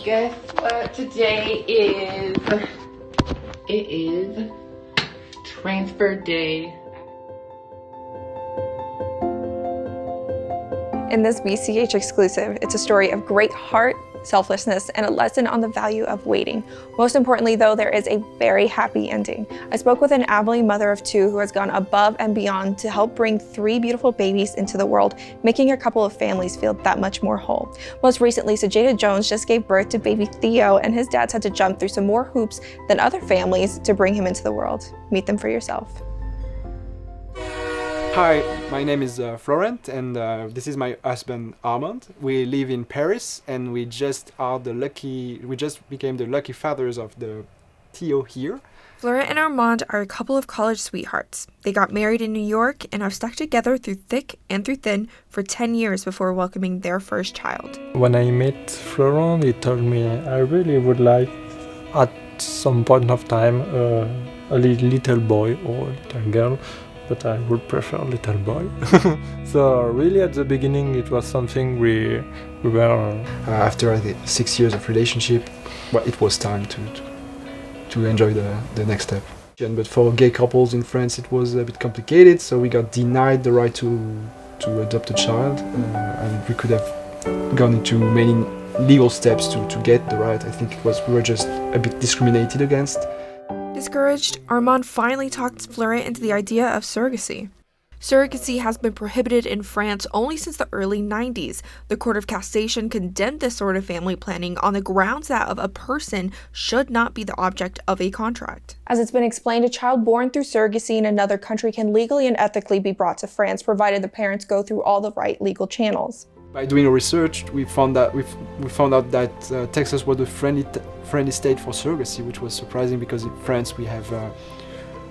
Guess what today is? It is transfer day. In this BCH exclusive, it's a story of great heart, selflessness, and a lesson on the value of waiting. Most importantly, though, there is a very happy ending. I spoke with an Abilene mother of two who has gone above and beyond to help bring 3 beautiful babies into the world, making a couple of families feel that much more whole. Most recently, Sajada Jones just gave birth to baby Theo, and his dad's had to jump through some more hoops than other families to bring him into the world. Meet them for yourself. Hi, my name is Florent, and this is my husband Armand. We live in Paris, and we just became the lucky fathers of the Theo here. Florent and Armand are a couple of college sweethearts. They got married in New York and have stuck together through thick and through thin for 10 years before welcoming their first child. When I met Florent, he told me I really would like at some point of time a little boy or little girl, but I would prefer little boy. So really at the beginning it was something we were... After the 6 years of relationship, well, it was time to enjoy the next step. But for gay couples in France it was a bit complicated, so we got denied the right to adopt a child, and we could have gone into many legal steps to get the right. I think we were just a bit discriminated against. Discouraged, Armand finally talked Florent into the idea of surrogacy. Surrogacy has been prohibited in France only since the early 90s. The Court of Cassation condemned this sort of family planning on the grounds that a person should not be the object of a contract. As it's been explained, a child born through surrogacy in another country can legally and ethically be brought to France, provided the parents go through all the right legal channels. By doing research, we found out that Texas was a friendly state for surrogacy, which was surprising because in France we have a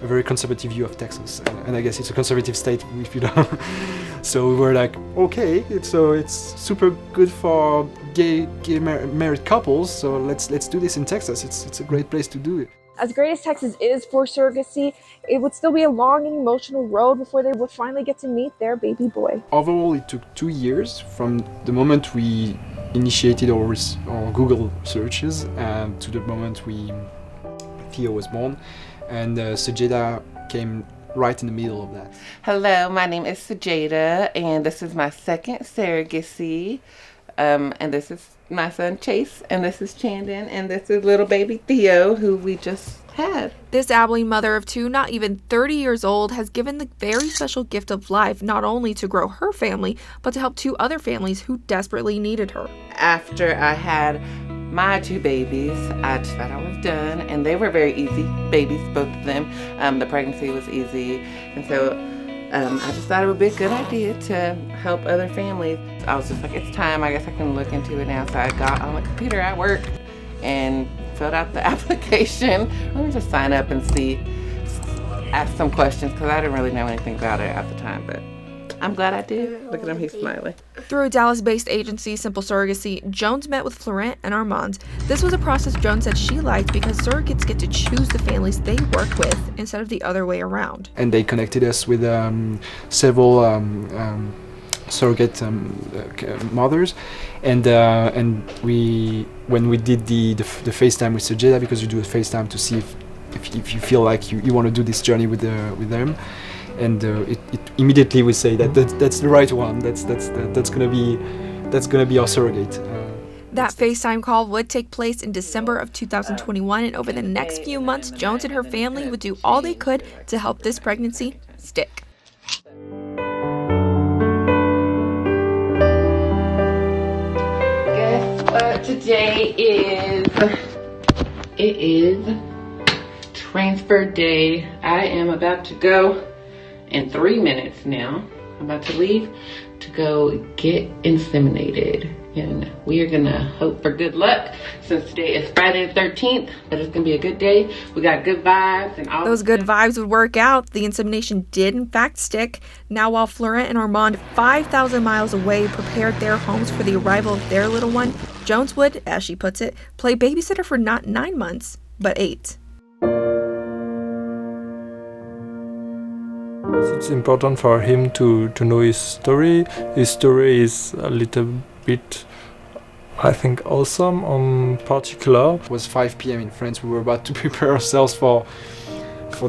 very conservative view of Texas, and I guess it's a conservative state if you don't. So we were like, okay, it's super good for gay married couples, so let's do this in Texas. It's a great place to do it. As great as Texas is for surrogacy, it would still be a long and emotional road before they would finally get to meet their baby boy. Overall, it took 2 years from the moment we initiated our Google searches to the moment Theo was born, and Sajada came right in the middle of that. Hello, my name is Sajada, and this is my second surrogacy. And this is my son Chase, and this is Chandon, and this is little baby Theo, who we just had. This Abilene mother of two, not even 30 years old, has given the very special gift of life not only to grow her family, but to help 2 other families who desperately needed her. After I had my 2 babies, I just thought I was done, and they were very easy babies, both of them. The pregnancy was easy, and so I just thought it would be a good idea to help other families. I was just like, it's time, I guess I can look into it now. So I got on the computer at work and filled out the application. Let me just sign up and ask some questions, because I didn't really know anything about it at the time, but I'm glad I did. Look at him, he's smiling. Through a Dallas-based agency, Simple Surrogacy, Jones met with Florent and Armand. This was a process Jones said she liked because surrogates get to choose the families they work with instead of the other way around. And they connected us with several surrogate mothers, and when we did the FaceTime with Sajada, because you do a FaceTime to see if you feel like you want to do this journey with them. And it immediately we say that's the right one. That's gonna be our surrogate. That FaceTime call would take place in December of 2021, and over the next few months, Jones and her family would do all they could to help this pregnancy stick. Guess what today is? It is transfer day. I am about to go. In 3 minutes now, I'm about to leave to go get inseminated, and we are gonna hope for good luck since today is Friday the 13th, but it's gonna be a good day. We got good vibes and all those good vibes would work out. The insemination did in fact stick. Now while Florent and Armand, 5,000 miles away, prepared their homes for the arrival of their little one, Jones would, as she puts it, play babysitter for not 9 months, but 8. It's important for him to know his story. His story is a little bit I think awesome on particular. It was 5 p.m. in France. We were about to prepare ourselves for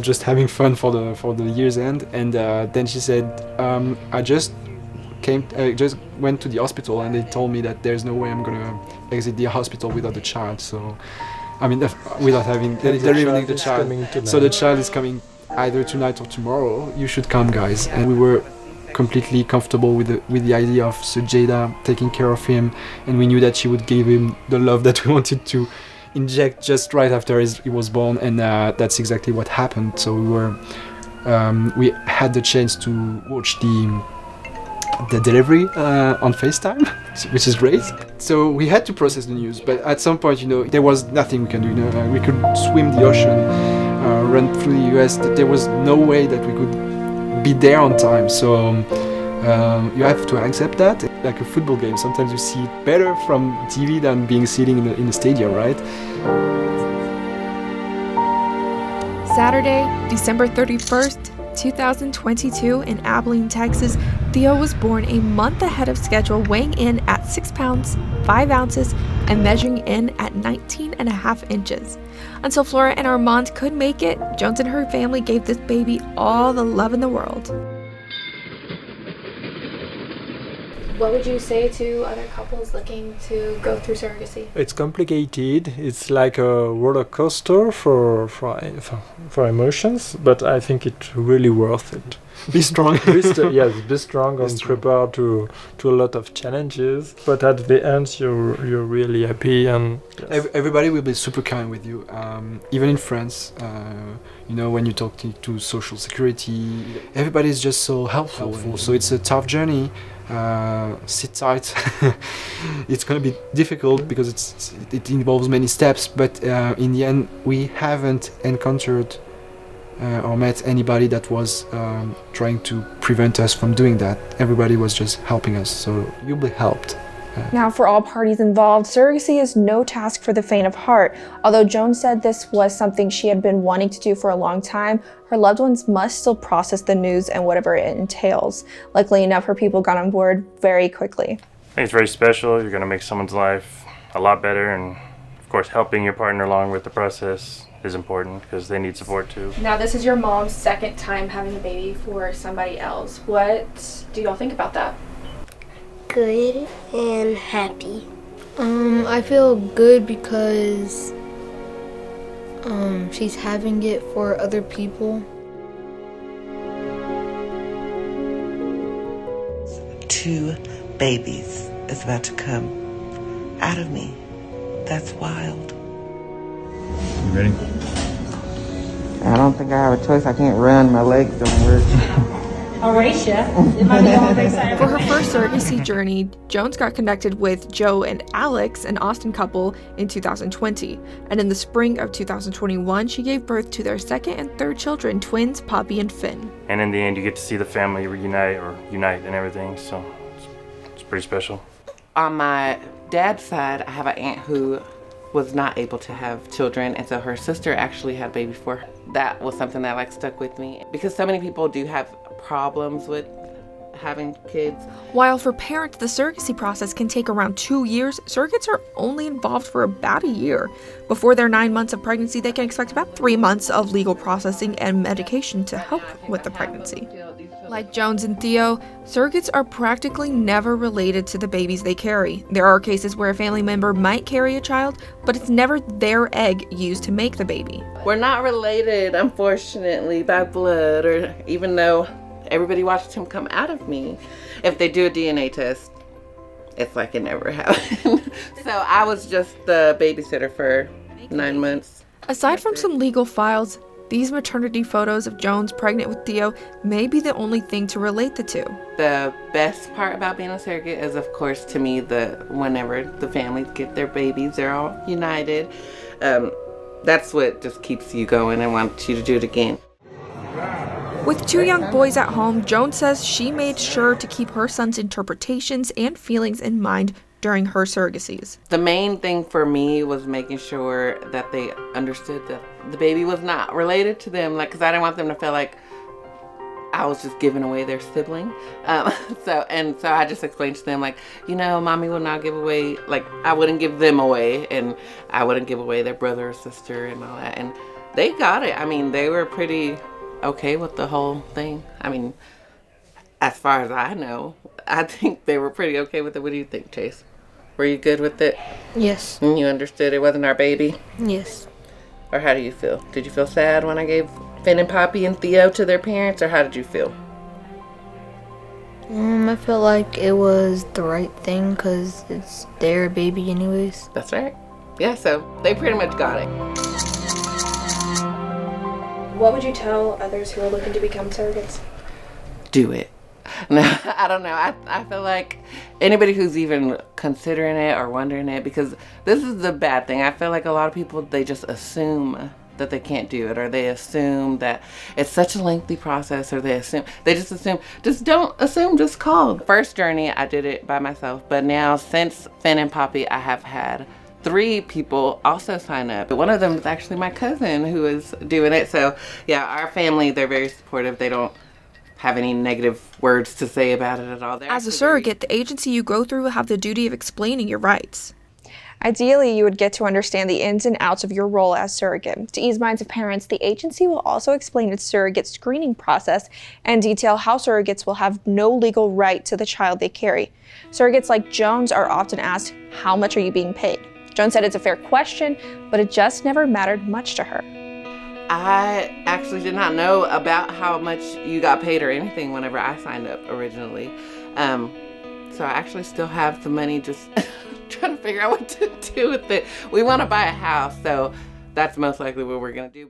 just having fun for the year's end, and then she said, I just went to the hospital and they told me that there's no way I'm gonna exit the hospital without a child. So, I mean, without having the child. So the child is coming either tonight or tomorrow. You should come, guys. And we were completely comfortable with the idea of Sajada taking care of him, and we knew that she would give him the love that we wanted to inject just right after he was born, and that's exactly what happened. So we had the chance to watch the delivery on FaceTime, which is great. So we had to process the news, but at some point, there was nothing we can do. We could swim the ocean, run through the US. There was no way that we could be there on time. So you have to accept that. Like a football game, sometimes you see it better from TV than being sitting in the stadium, right? Saturday, December 31st, 2022 in Abilene, Texas, Theo was born a month ahead of schedule, weighing in at 6 pounds, 5 ounces, and measuring in at 19.5 inches. Until Flora and Armand could make it, Jones and her family gave this baby all the love in the world. What would you say to other couples looking to go through surrogacy? It's complicated. It's like a roller coaster for emotions, but I think it's really worth it. Be strong. Be strong and prepare to a lot of challenges. But at the end, you're really happy, and yes. Everybody will be super kind with you. Even in France, when you talk to social security, everybody is just so helpful. So it's a tough journey. Sit tight. It's gonna be difficult because it involves many steps, but in the end we haven't encountered or met anybody that was trying to prevent us from doing that. Everybody was just helping us, so you'll be helped. Now, for all parties involved, surrogacy is no task for the faint of heart. Although Jones said this was something she had been wanting to do for a long time, her loved ones must still process the news and whatever it entails. Luckily enough, her people got on board very quickly. I think it's very special. You're going to make someone's life a lot better, and of course helping your partner along with the process is important because they need support too. Now, this is your mom's second time having a baby for somebody else. What do y'all think about that? Good and happy. I feel good because she's having it for other people. 2 babies is about to come out of me. That's wild. You ready? I don't think I have a choice. I can't run. My legs don't work. Alright, Chef. It might be all excited. For her first surrogacy journey, Jones got connected with Joe and Alex, an Austin couple, in 2020. And in the spring of 2021, she gave birth to their second and third children, twins Poppy and Finn. And in the end, you get to see the family unite and everything, so it's pretty special. On my dad's side, I have an aunt who was not able to have children, and so her sister actually had a baby for her. That was something that stuck with me because so many people do have problems with having kids. While for parents the surrogacy process can take around 2 years, surrogates are only involved for about a year. Before their 9 months of pregnancy, they can expect about 3 months of legal processing and medication to help with the pregnancy. Like Jones and Theo, surrogates are practically never related to the babies they carry. There are cases where a family member might carry a child, but it's never their egg used to make the baby. We're not related, unfortunately, by blood, or even though everybody watched him come out of me. If they do a DNA test, it's like it never happened. So I was just the babysitter for 9 months. Aside from some legal files, these maternity photos of Jones pregnant with Theo may be the only thing to relate the two. The best part about being a surrogate is, of course, to me, whenever the families get their babies, they're all united. That's what just keeps you going and wants you to do it again. With 2 young boys at home, Jones says she made sure to keep her son's interpretations and feelings in mind during her surrogacies. The main thing for me was making sure that they understood that the baby was not related to them, because I didn't want them to feel like I was just giving away their sibling. So I just explained to them, like, mommy will not give away, like, I wouldn't give them away, and I wouldn't give away their brother or sister and all that. And they got it. I mean, they were pretty okay with the whole thing. I mean, as far as I know, I think they were pretty okay with it. What do you think, Chase? Were you good with it? Yes. And you understood it wasn't our baby? Yes. Or how do you feel? Did you feel sad when I gave Finn and Poppy and Theo to their parents, or how did you feel? I felt like it was the right thing because it's their baby anyways. That's right. Yeah, so they pretty much got it. What would you tell others who are looking to become surrogates? Do it. No, I don't know. I feel like anybody who's even considering it or wondering it, because this is the bad thing. I feel like a lot of people, they just assume that they can't do it, or they assume that it's such a lengthy process, or they just assume. Just don't assume, just call. First journey, I did it by myself, but now since Finn and Poppy, I have had 3 people also sign up. One of them is actually my cousin who is doing it. So yeah, our family, they're very supportive. They don't have any negative words to say about it at all. As a surrogate, the agency you go through will have the duty of explaining your rights. Ideally, you would get to understand the ins and outs of your role as surrogate. To ease minds of parents, the agency will also explain its surrogate screening process and detail how surrogates will have no legal right to the child they carry. Surrogates like Jones are often asked, how much are you being paid? Jones said it's a fair question, but it just never mattered much to her. I actually did not know about how much you got paid or anything whenever I signed up originally. So I actually still have the money, just trying to figure out what to do with it. We want to buy a house, so that's most likely what we're going to do.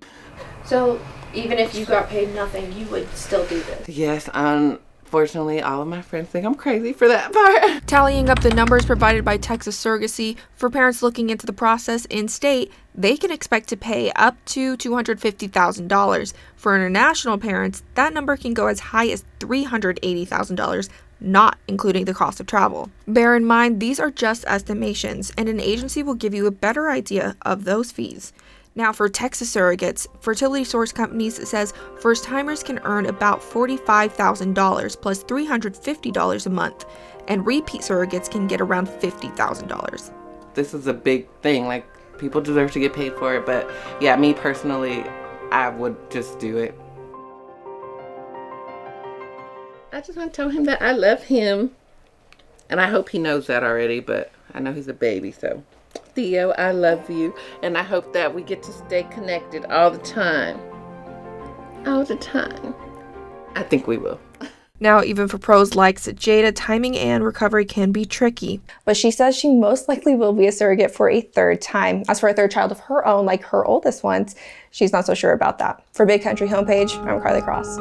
So even if you got paid nothing, you would still do this? Yes, unfortunately, all of my friends think I'm crazy for that part. Tallying up the numbers provided by Texas Surrogacy, for parents looking into the process in state, they can expect to pay up to $250,000. For international parents, that number can go as high as $380,000, not including the cost of travel. Bear in mind, these are just estimations, and an agency will give you a better idea of those fees. Now, for Texas surrogates, Fertility Source Companies says first-timers can earn about $45,000 plus $350 a month, and repeat surrogates can get around $50,000. This is a big thing. Like, people deserve to get paid for it, but yeah, me personally, I would just do it. I just want to tell him that I love him, and I hope he knows that already, but I know he's a baby, so Theo, I love you, and I hope that we get to stay connected all the time. All the time. I think we will. Now, even for pros like Sajada, timing and recovery can be tricky. But she says she most likely will be a surrogate for a 3rd time. As for a 3rd child of her own, like her oldest ones, she's not so sure about that. For Big Country Homepage, I'm Carly Cross.